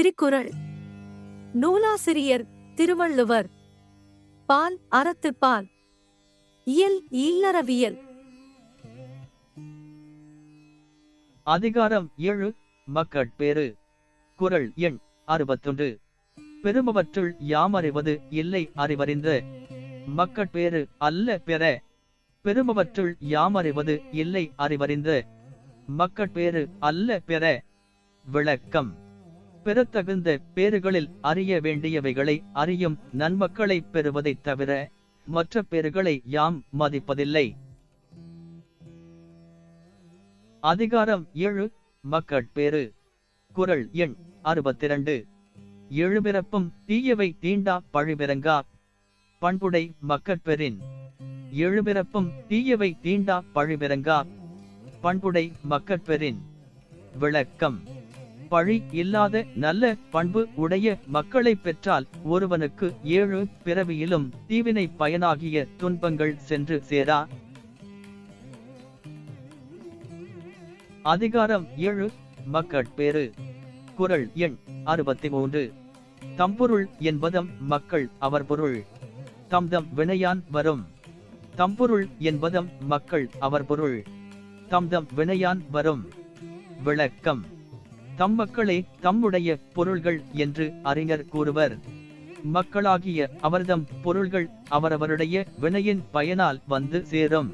திருக்குறள். நூலாசிரியர் திருவள்ளுவர். பால் அறத்துப்பால். இயல் இல்லறவியல். அதிகாரம் 7. மக்கட்பேறு. குறள் எண் 61. பெருமவற்றுள் யாமறிவது இல்லை அறிவறிந்த. மக்கட்பேறு அல்ல பெற. பெருமவற்றுள் யாமறிவது இல்லை அறிவறிந்த. மக்கட்பேறு அல்ல பெற. விளக்கம். பெறத்தகுந்த பேறுகளில் அறிய வேண்டியவைகளை அறியும் நன்மக்களை பெறுவதைத் தவிர மற்ற பேறுகளை யாம் மதிப்பதில்லை. அதிகாரம் 7. மக்கட்பேறு. குறள் எண் 62. எழுபிறப்பும் தீயவை தீண்டா பழிபிறங்கா. பண்புடை மக்கட்பெறின். எழுபிறப்பும் தீயவை தீண்டா பழிபிறங்கா. பண்புடை மக்கட்பெறின். விளக்கம். பழி இல்லாத நல்ல பண்பு உடைய மக்களை பெற்றால் ஒருவனுக்கு 7 பிறவியிலும் தீவினை பயனாகிய துன்பங்கள் சென்று சேரா. அதிகாரம் 7. மக்கட்பேறு. குறள் எண் 63. தம்பொருள் என்பதம் மக்கள் அவர் பொருள். தம்தம் வினையான் வரும். தம்பொருள் என்பதம் மக்கள் அவர் பொருள். தம்தம் வினையான் வரும். விளக்கம். தம் மக்களே தம்முடைய பொருள்கள் என்று அறிஞர் கூறுவர். மக்களாகிய அவர்தம் பொருள்கள் அவரவருடைய வினையின் பயனால் வந்து சேரும்.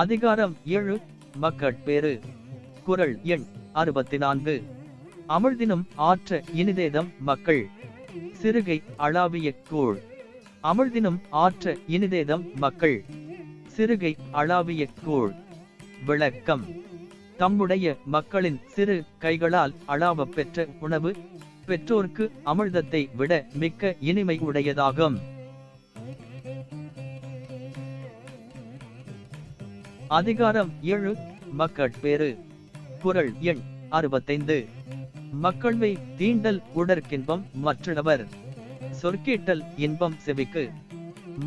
அதிகாரம் 7. மக்கட்பேறு. குறள் எண் 64. அமிழ்தினும் ஆற்ற இனிதேதம் மக்கள். சிறுகை அளாவிய கூழ். அமிழ்தினும் ஆற்ற இனிதேதம் மக்கள். சிறுகை அளாவிய கூழ். விளக்கம். தம்முடைய மக்களின் சிறு கைகளால் அளாவ பெற்ற உணவு பெற்றோர்க்கு அமிழ்தத்தை விட மிக்க இனிமை உடையதாகும். அதிகாரம் 7. மக்கட்பேறு. குறள் எண் 65. மக்கள்மை தீண்டல் உடற்கின்பம் மற்றவர். சொற்கேட்டல் இன்பம் செவிக்கு.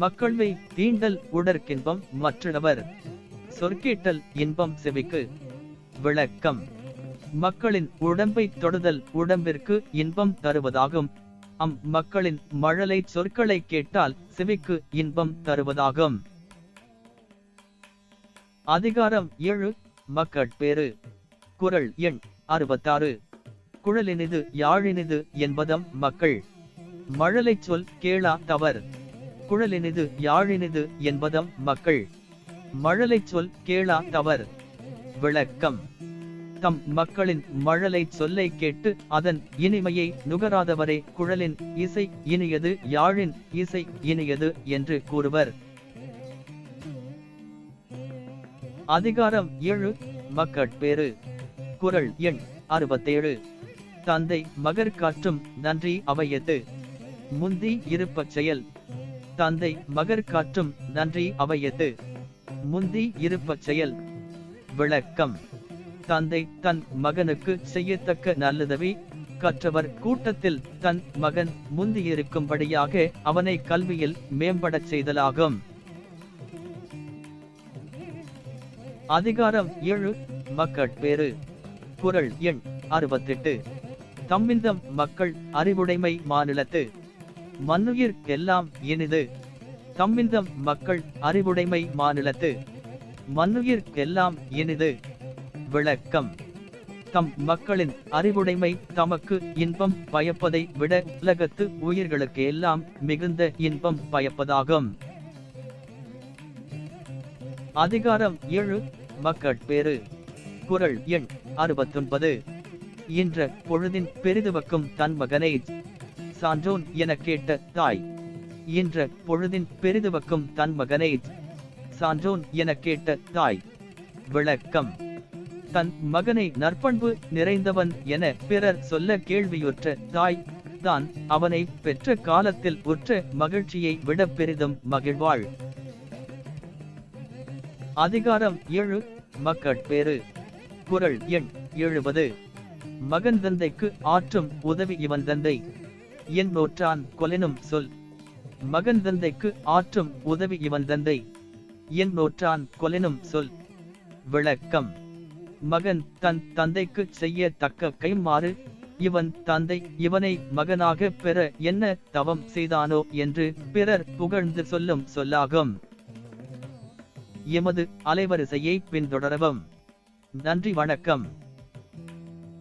மக்கள்மை தீண்டல் உடற்கின்பம் மற்றவர். சொற்கேட்டல் இன்பம் செவிக்கு. விளக்கம். மக்களின் உடம்பை தொடுதல் உடம்பிற்கு இன்பம் தருவதாகும். மக்களின் மழலை சொற்களை கேட்டால் செவிக்கு இன்பம் தருவதாகும். அதிகாரம் 7. மக்கட்பேறு. குறள் எண் 66. குழலினிது யாழினிது என்பதம் மக்கள். மழலை சொல் கேளா தவர். குழலினிது யாழினிது என்பதம் மக்கள். மழலை சொல் கேளா தவர். விளக்கம். தம் மக்களின் மழலை சொல்லை கேட்டு அதன் இனிமையை நுகராதவரே குழலின் இசை இனியது யாழின் இசை இனியது என்று கூறுவர். அதிகாரம் 7. மக்கட்பேறு. குறள் எண் 67. தந்தை மகர் காற்றும் நன்றி அவையது. முந்தி இருப்ப செயல். தந்தை மகர் காற்றும் நன்றி அவையது. முந்தி இருப்ப செயல். விளக்கம். தந்தை தன் மகனுக்கு செய்யத்தக்க நல்லுதவி கற்றவர் கூட்டத்தில் தன் மகன் முந்தியிருக்கும்படியாக அவனை கல்வியில் மேம்படச் செய்தலாகும். அதிகாரம் 7. மக்கட்பேறு. குறள் எண் 68. தம்மிந்தம் மக்கள் அறிவுடைமை மாநிலத்து. மன்னுயிர்க்கெல்லாம் இனிது. தம்மிந்தம் மக்கள் அறிவுடைமை மாநிலத்து. மன்னுயிர்க்கெல்லாம் இனிது. விளக்கம். தம் மக்களின் அறிவுடைமை தமக்கு இன்பம் பயப்பதை விட உலகத்து உயிர்களுக்கு எல்லாம் மிகுந்த இன்பம் பயப்பதாகும். அதிகாரம் 7. மக்கட்பேறு. குறள் எண் 69. இன்ற பொழுதின் பெரிதுவக்கும் தன் மகனை சான்றோன் என கேட்ட தாய். இன்ற பொழுதின் பெரிதுவக்கும் தன் மகனை சான்றோன் என கேட்ட தாய். விளக்கம். தன் மகனை நற்பண்பு நிறைந்தவன் என பிறர் சொல்ல கேள்வியுற்ற தாய் தான் அவனை பெற்ற காலத்தில் உற்ற மகிழ்ச்சியை விட பெரிதும் மகிழ்வாள். அதிகாரம் 7. மக்கட்பேறு. குறள் எண் 70. மகன் தந்தைக்கு ஆற்றும் உதவி இவன் தந்தை. என் நோற்றான் கொலெனும் சொல். மகன் தந்தைக்கு ஆற்றும் உதவி இவன் தந்தை. என் நோற்றான் கொலெனும் சொல். விளக்கம். மகன் தன் தந்தைக்கு செய்ய தக்க கைமாறு, இவன் தந்தை இவனை மகனாக பெற என்ன தவம் செய்தானோ என்று பிறர் புகழ்ந்து சொல்லும் சொல்லாகும். எமது அலைவரிசையை பின்தொடரவும். நன்றி, வணக்கம்.